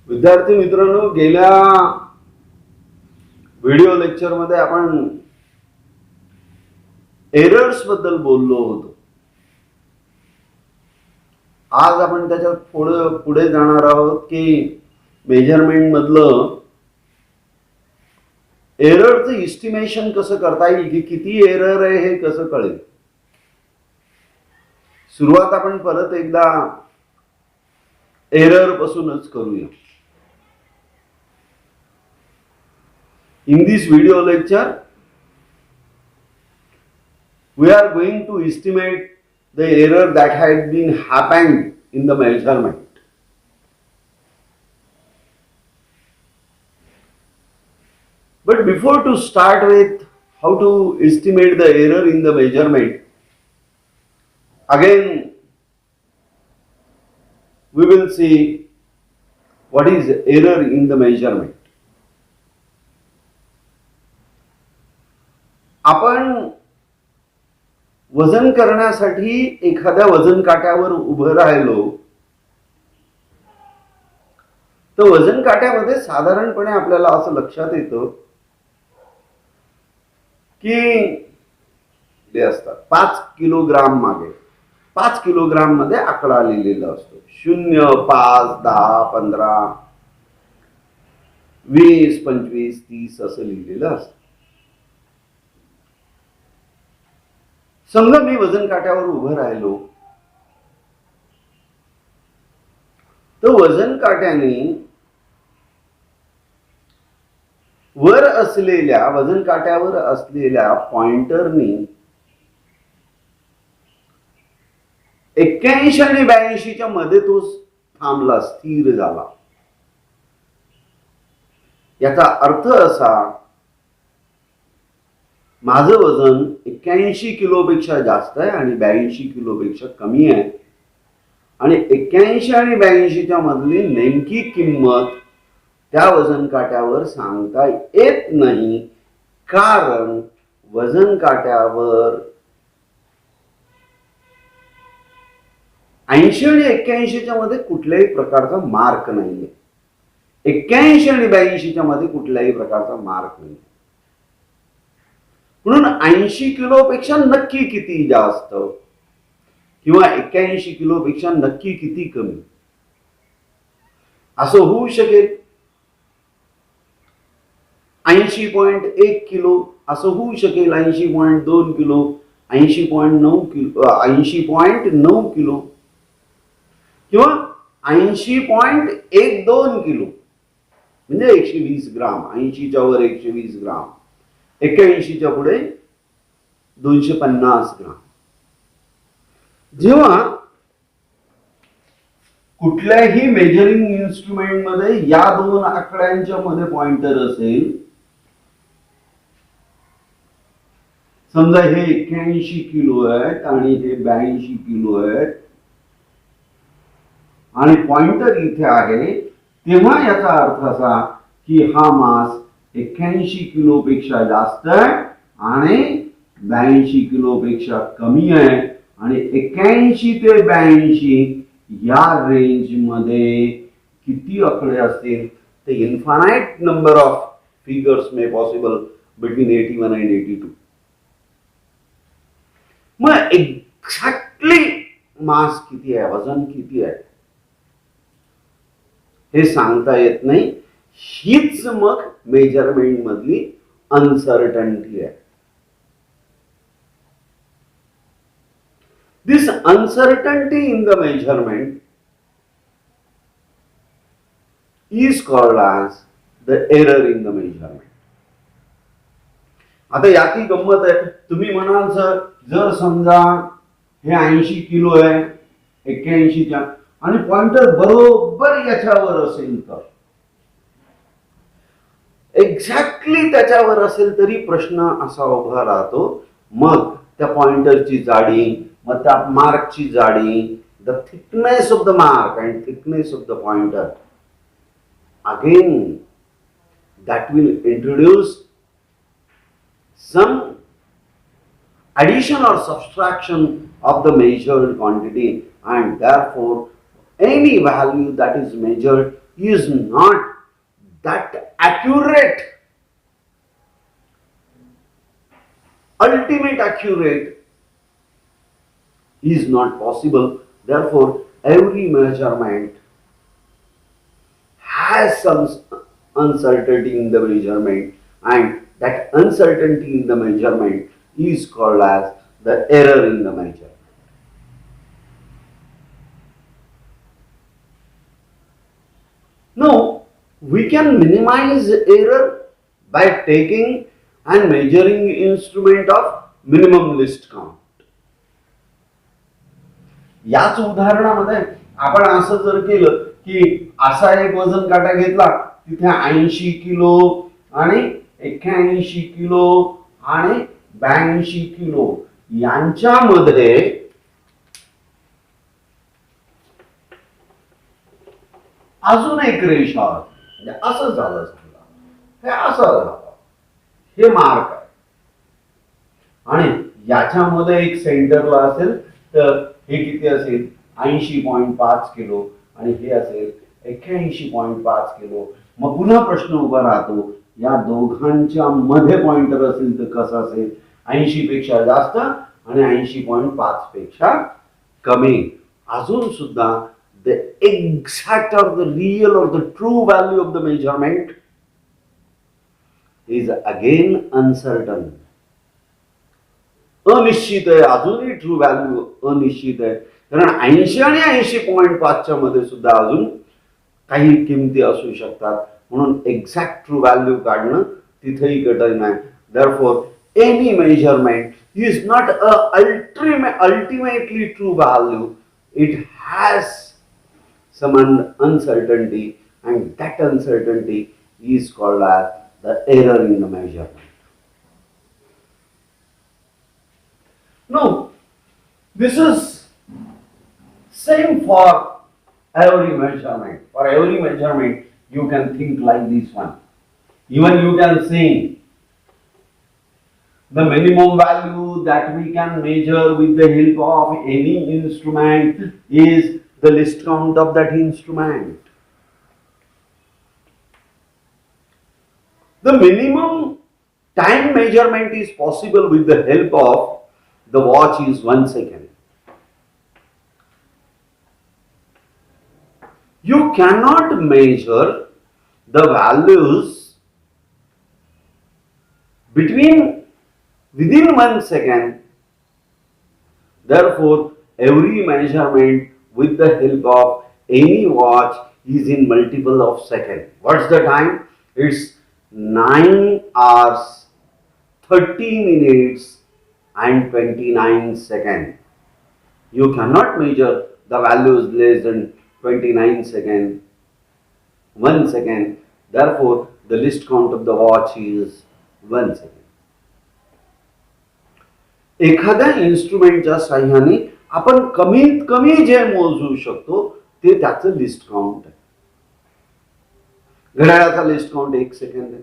विद्यार्थी मित्रांनो, गेल्या व्हिडिओ लेक्चर मध्ये आपण एरर्स बद्दल बोललो होतो. आज आपण त्याच्यात पुढे जाणार आहोत की मेजरमेंट मधलं एररचं इस्टिमेशन कसं करता येईल, की किती एरर आहे हे कसं कळेल. सुरुवात आपण परत एकदा एरर पासूनच करूया. In this video lecture, we are going to estimate the error that had been happened in the measurement. But before to start with how to estimate the error in the measurement, again we will see what is error in the measurement. आपण वजन करण्यासाठी एखाद्या वजन काट्यावर उभं राहिलो तर वजन काट्यामध्ये साधारणपणे आपल्याला असं लक्षात येतं की ते असतात 5 किलोग्राम मागे 5 किलोग्राम मध्ये आकडा लिहिलेला असतो. 0, 5, 10, 15, 20, 25, 30 असं लिहिलेलं असतं. समजा मी वजन काट्यावर उभं राहिलो तर वजन काट्याने वजन काट्यावर असलेल्या पॉइंटरनी 81 आणि 82 च्या मध्ये तो थांबला, स्थिर झाला. याचा अर्थ असा, माझं वजन 81 किलोपेक्षा जास्त आहे आणि 82 किलोपेक्षा कमी आहे आणि 81 आणि 82 च्या मधली नेमकी किंमत त्या वजन काट्यावर सांगता येत नाही, कारण वजन काट्यावर 80 आणि 81 च्या मध्ये कुठल्याही प्रकारचा मार्क नाहीये. 81 आणि 82 च्या मध्ये कुठल्याही प्रकारचा मार्क नाही. म्हणून 80 किलोपेक्षा नक्की किती जास्त किंवा 81 किलोपेक्षा नक्की किती कमी असं होऊ शकेल. 80.1 किलो असं होऊ शकेल, 80.2 किलो, 80.9 किलो, 80.9 किलो किंवा 80.12 किलो म्हणजे 120 ग्राम. 80 च्या वर 120 ग्राम, 81 च्या पुढे 250 ग्राम. जेव्हा कुठल्याही मेजरिंग इन्स्ट्रुमेंट मध्ये या दोन आकड्यांच्या मध्ये पॉइंटर असेल, समजा हे 81 किलो आहेत आणि हे 82 किलो आहेत आणि पॉइंटर इथे आहे, तेव्हा याचा अर्थ असा की हा मास 81 किलो पेक्षा जास्त आहे आणि 82 किलो पेक्षा कमी आहे आणि 81 ते 82 या रेंज मध्ये किती आकडे असतील ते infinite number of figures may possible between 81 and 82. मग एक्झॅक्टली मास किती आहे, वजन किती आहे हे सांगता येत नाही. हीच मग मेजरमेंट मधली अनसर्टनिटी आहे. This uncertainty in the measurement is called as the error in the measurement. आता याची गंमत आहे. तुम्ही म्हणाल सर, जर समजा हे 80 किलो आहे 81 च्या आणि पॉइंटर बरोबर याच्यावर असेल तर, एक्झॅक्टली त्याच्यावर असेल तरी प्रश्न असा उभा राहतो, मग त्या पॉइंटरची जाडी, मग त्या मार्कची जाडी, the thickness of the mark and thickness of the pointer, again that will introduce some addition or subtraction of the measured quantity, and therefore any value that is measured is not that accurate, ultimate accurate is not possible. Therefore, every measurement has some uncertainty in the measurement, and that uncertainty in the measurement is called as the error in the measurement. Now, we can minimize error by taking and measuring instrument of minimum list count. याच उदाहरणामध्ये आपण असं जर केलं की असा एक वजन काटा घेतला, तिथे 80 किलो आणि 81 किलो आणि 82 किलो यांच्यामध्ये अजून एक रेषा म्हणजे असं झालं, हे असं झालं, हे मार्क आहे आणि याच्यामध्ये एक सेंटरला असेल तर हे किती असेल 80.5 किलो आणि हे असेल 81.5 किलो. मग पुन्हा प्रश्न उभा राहतो, या दोघांच्या मध्ये पॉइंटर असेल तर कसं असेल, 80 पेक्षा जास्त आणि 80.5 पेक्षा कमी. अजून सुद्धा the exact or the real or the true value of the measurement is again uncertain. अनिश्चित आहे, अजूनही ट्रू व्हॅल्यू अनिश्चित आहे, कारण 80 आणि 80.5 च्या मध्ये सुद्धा अजून काही किमती असू शकतात. म्हणून एक्झॅक्ट ट्रू व्हॅल्यू काढणं तिथेही कठीण आहे. Therefore, any measurement is not a ultimately true value. It has some uncertainty, and that uncertainty is called as the error in the measurement. Now, this is same for every measurement. For every measurement, you can think like this one. Even you can say the minimum value that we can measure with the help of any instrument is the list count of that instrument. The minimum time measurement is possible with the help of the watch is 1 second. You cannot measure the values within 1 second. Therefore, every measurement with the help of any watch is in multiple of second. What's the time? It's 9 hours 30 minutes and 29 seconds. You cannot measure the values less than 29 seconds, 1 second. Therefore, the list count of the watch is 1 second. एखाद्या इन्स्ट्रुमेंटच्या साह्याने आपण कमीत कमी जे मोजू शकतो ते त्याचं list count आहे. घड्याळाचा लिस्ट काउंट 1 सेकंड आहे.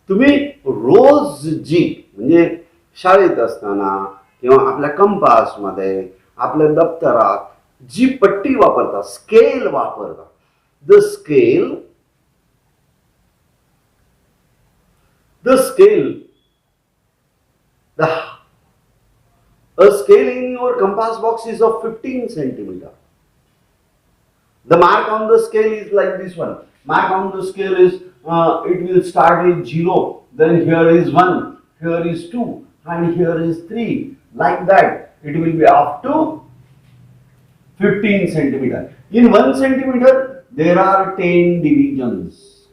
तुम्ही रोज जी म्हणजे शाळेत असताना किंवा आपल्या कंपास मध्ये आपल्या दप्तरात जी पट्टी वापरता, स्केल वापरता, the scale a scale in your compass box is of 15 centimeter. The mark on the scale is like this one. Mark on the scale is it will start with 0, then here is 1, here is 2, and here is 3. Like that, it will be up to 15 centimeter. In 1 centimeter, there are 10 divisions.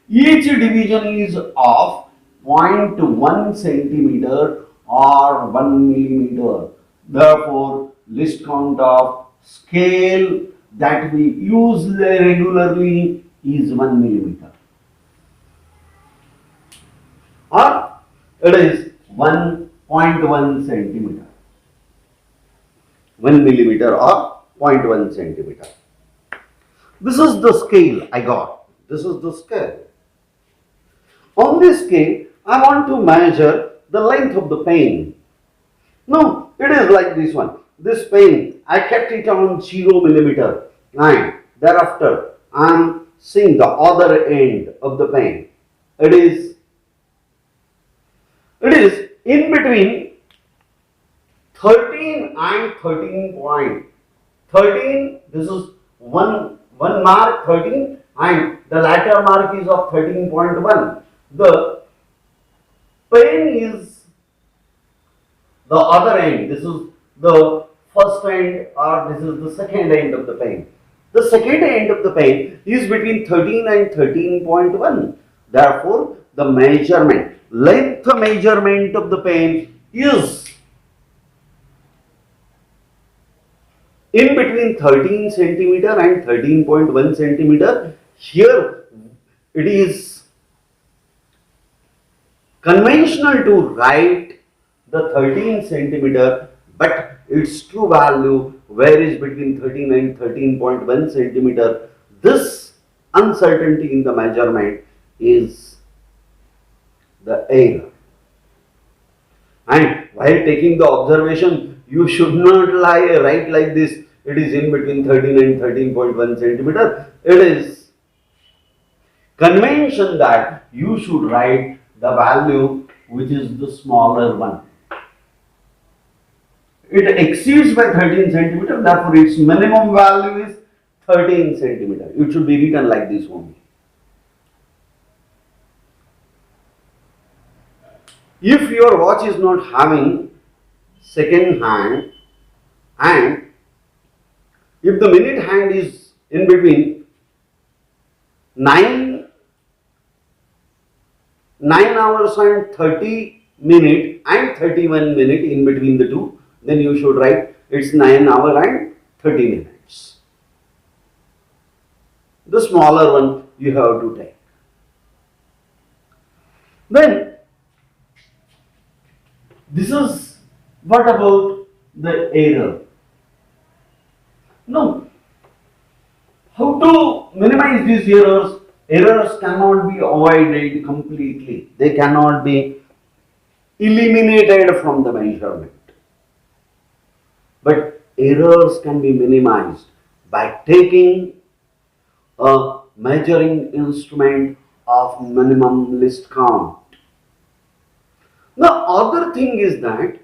Each division is of 0.1 centimeter or 1 millimeter. Therefore, list count of scale that we use regularly is 1 millimeter. Or it is 1.1 centimeter. 1 millimeter or 0.1 centimeter. This is the scale I got. This is the scale. On this scale, I want to measure the length of the pen. Now, it is like this one. This pen, I kept it on 0 millimeter. and thereafter I am seeing the other end of the pen. It is in between 13 and 13.13. This is one mark 13 and the latter mark is of 13.1. The pen is the other end. This is the first end or this is the second end of the pen. The second end of the pen is between 13 and 13.1. Therefore, the length measurement of the pen is in between 13 centimeter and 13.1 centimeter. Here it is conventional to write the 13 centimeter, but its true value varies between 13 and 13.1 centimeter. This uncertainty in the measurement is the error. And while taking the observation, you should not write like this. It is in between 13 and 13.1 centimeter. It is convention that you should write the value which is the smaller one. It exceeds by 13 centimeter, therefore its minimum value is 13 centimeter. It should be written like this only. If your watch is not having second hand and if the minute hand is in between 9 hours and 30 minute and 31 minute in between the two, then you should write it's 9 hour and 30 minutes. The smaller one you have to take. Then this is what about the error? Now, how to minimize these errors? Errors cannot be avoided completely. They cannot be eliminated from the measurement. But errors can be minimized by taking a measuring instrument of minimum least count. The other thing is that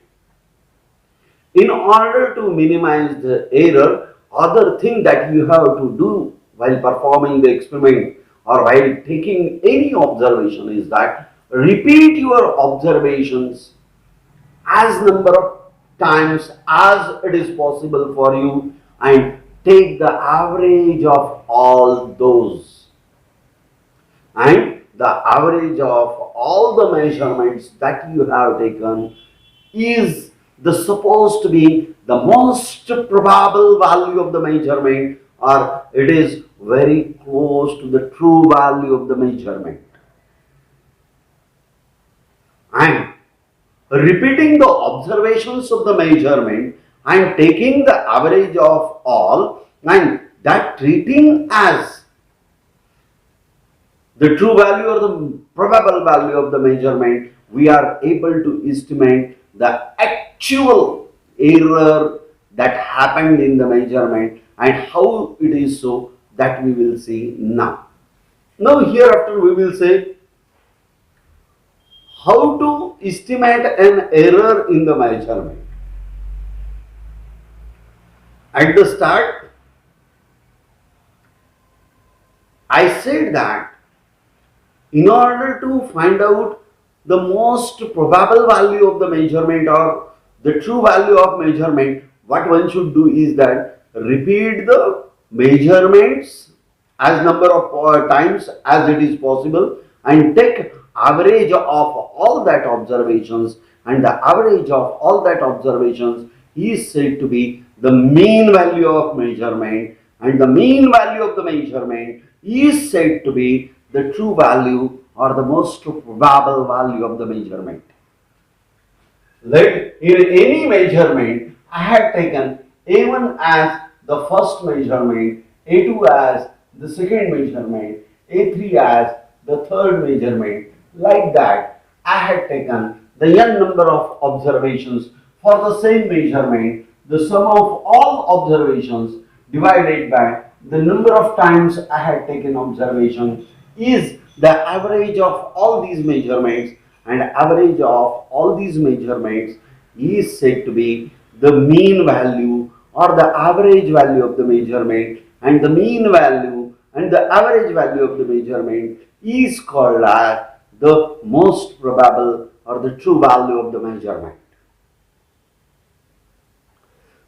in order to minimize the error, other thing that you have to do while performing the experiment or while taking any observation is that repeat your observations as number of times as it is possible for you and take the average of all those. And the average of all the measurements that you have taken is supposed to be the most probable value of the measurement, or it is very close to the true value of the measurement. And repeating the observations of the measurement and taking the average of all and that treating as the true value or the probable value of the measurement, we are able to estimate the actual error that happened in the measurement and how it is so that we will see now. Now hereafter we will say how to estimate an error in the measurement. At the start, I said that in order to find out the most probable value of the measurement or the true value of measurement, what one should do is that repeat the measurements as number of times as it is possible and take average of all that observations, and the average of all that observations is said to be the mean value of measurement, and the mean value of the measurement is said to be the true value or the most probable value of the measurement. Let in any measurement I have taken A1 as the first measurement, A2 as the second measurement, A3 as the third measurement. Like that, I had taken the n number of observations for the same measurement, the sum of all observations divided by the number of times I had taken observation is the average of all these measurements, and average of all these measurements is said to be the mean value or the average value of the measurement, and the mean value and the average value of the measurement is called as the most probable or the true value of the measurement.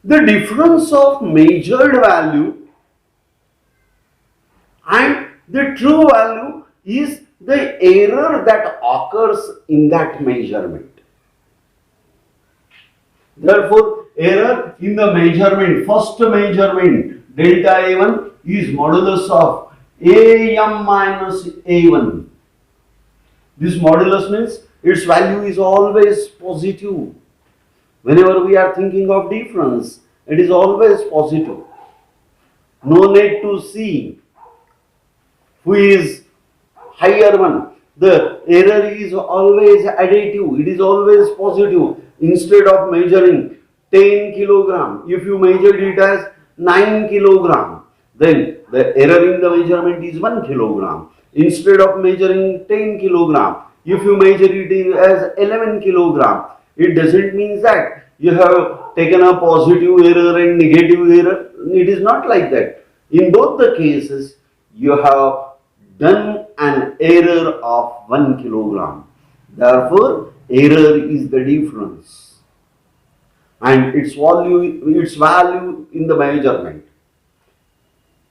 The difference of measured value and the true value is the error that occurs in that measurement. Therefore, error in the measurement, first measurement, delta A1 is modulus of AM minus A1. This modulus means its value is always positive. Whenever we are thinking of difference, it is always positive. No need to see who is higher one. The error is always additive. It is always positive. Instead of measuring 10 kilogram, if you measure it as 9 kilogram, then the error in the measurement is 1 kilogram. Instead of measuring 10 kilogram, if you measure it as 11 kilogram, it doesn't mean that you have taken a positive error and negative error. It is not like that. In both the cases, you have done an error of 1 kilogram. Therefore, error is the difference, and its value in the measurement.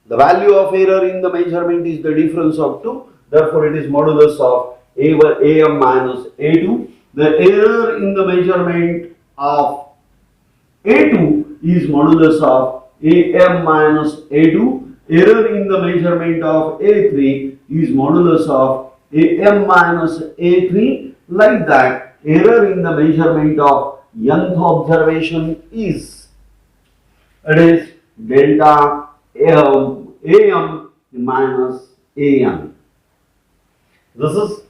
The value of error in the measurement is the difference of 2. Therefore, it is modulus of AM minus A2. The error in the measurement of A2 is modulus of AM minus A2. Error in the measurement of A3 is modulus of AM minus A3. Like that, error in the measurement of nth observation is, it is delta AM minus AM. This is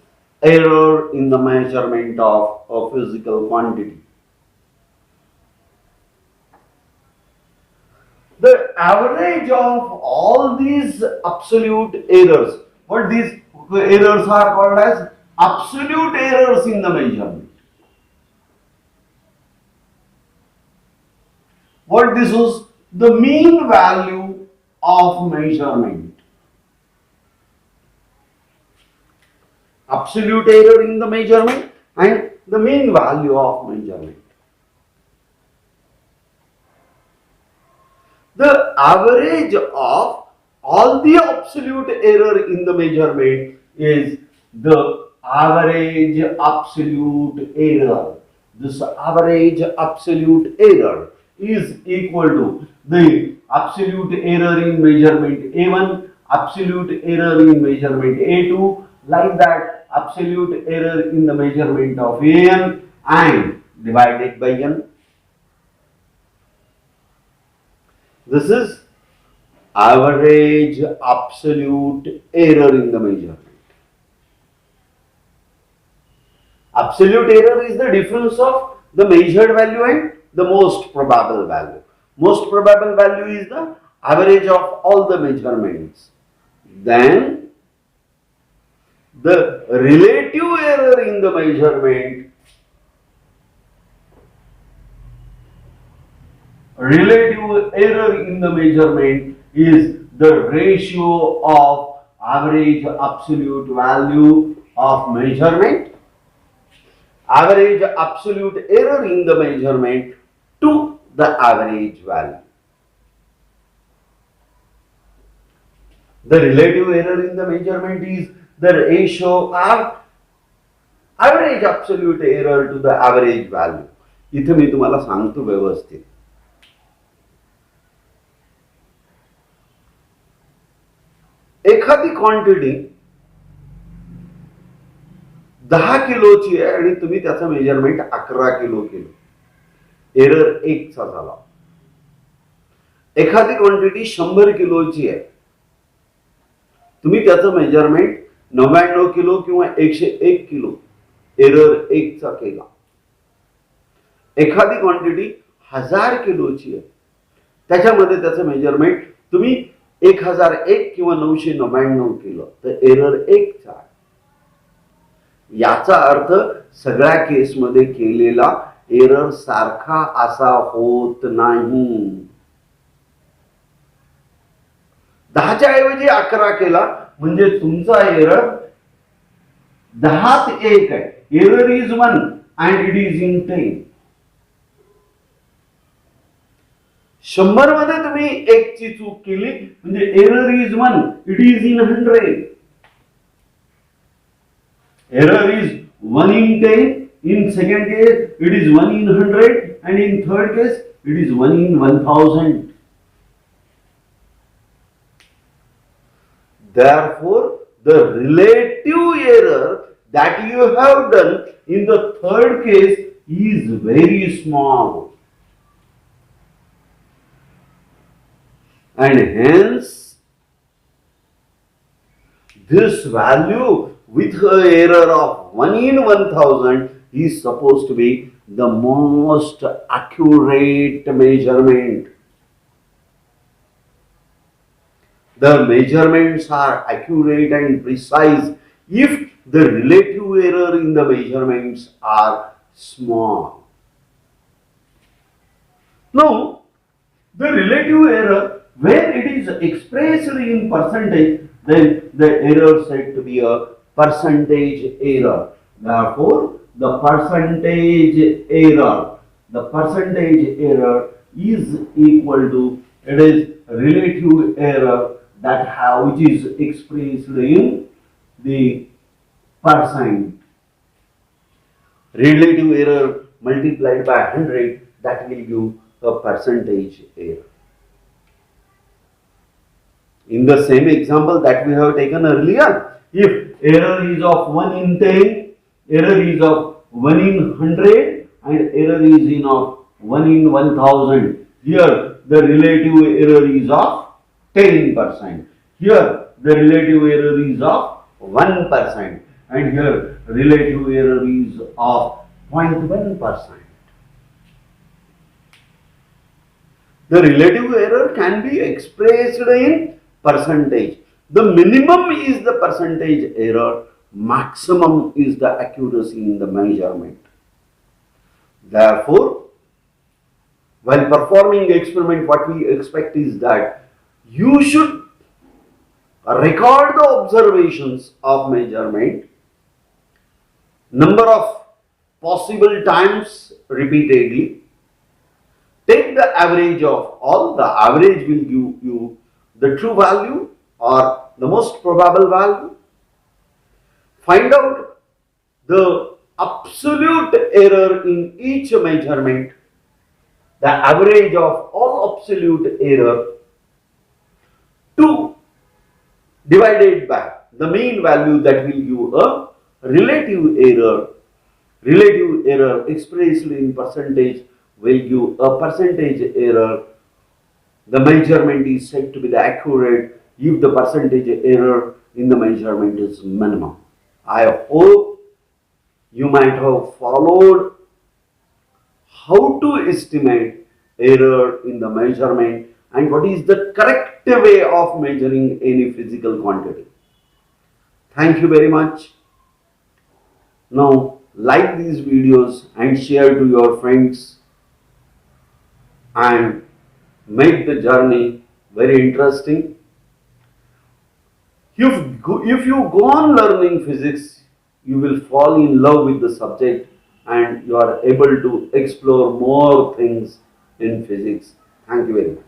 error in the measurement of a physical quantity. The average of all these absolute errors, what these errors are called as absolute errors in the measurement. What this is? The mean value of measurement. Absolute error in the measurement and the mean value of measurement. The average of all the absolute error in the measurement is the average absolute error. This average absolute error is equal to the absolute error in measurement A1, absolute error in measurement A2, like that absolute error in the measurement of AN and divided by N. This is average absolute error in the measurement. Absolute error is the difference of the measured value and the most probable value. Most probable value is the average of all the measurements. Then the relative error in the measurement, is the ratio of average absolute value of measurement, average absolute error in the measurement to the average value. The relative error in the measurement is the ratio of average absolute error to the average value. इथे मी तुम्हाला सांगतो व्यवस्थित. एखादी quantity 10 किलोची आहे आणि तुम्ही त्याचं मेजरमेंट 11 किलो केलं, एरर 1 चा झाला. एखादी क्वांटिटी 100 किलोची आहे, तुम्ही त्याचं मेजरमेंट 99 किलो किंवा 101 किलो, एरर 1 चा केला. एखादी क्वांटिटी 1000 किलोची आहे, त्याच्यामध्ये त्याचं मेजरमेंट तुम्ही 1001 किंवा 999 केलं तर एरर 1च आहे. याचा अर्थ सगळ्या केसमध्ये केलेला एरर सारखा असा होत नाही. 10च्या ऐवजी 11 केला म्हणजे तुमचा एरर 10त 1 आहे. Error is 1 and it is in 10. 100 मध्ये तुम्ही 1 ची चूक केली म्हणजे error is 1, it is in 100. Error is 1 in 10. In second case, it is 1 in 100, and in third case, it is 1 in 1000. Therefore, the relative error that you have done in the third case is very small. And hence, this value with an error of 1 in 1000 is supposed to be the most accurate measurement. The measurements are accurate and precise if the relative error in the measurements are small. Now, the relative error, when it is expressed in percentage, then the error said to be a percentage error. Therefore, the percentage error is equal to, it is relative error which is expressed in the percent. Relative error multiplied by 100, that will give a percentage error. In the same example that we have taken earlier, if error is of 1 in 10, error is of 1 in 100, and error is in of 1 in 1000, here the relative error is of 10%. Here the relative error is of 1%, and here relative error is of 0.1%. The relative error can be expressed in percentage. The minimum is the percentage error, maximum is the accuracy in the measurement. Therefore, while performing experiment, what we expect is that you should record the observations of measurement, number of possible times repeatedly, take the average of all. The average will give you the true value or the most probable value. Find out the absolute error in each measurement, the average of all absolute error, to divide it by the mean value, that will give a relative error. Relative error expressed in percentage will give a percentage error. The measurement is said to be the accurate if the percentage error in the measurement is minimum. I hope you might have followed how to estimate error in the measurement and what is the correct way of measuring any physical quantity. Thank you very much. Now, like these videos and share to your friends and make the journey very interesting. If you go on learning physics, you will fall in love with the subject and you are able to explore more things in physics. Thank you very much.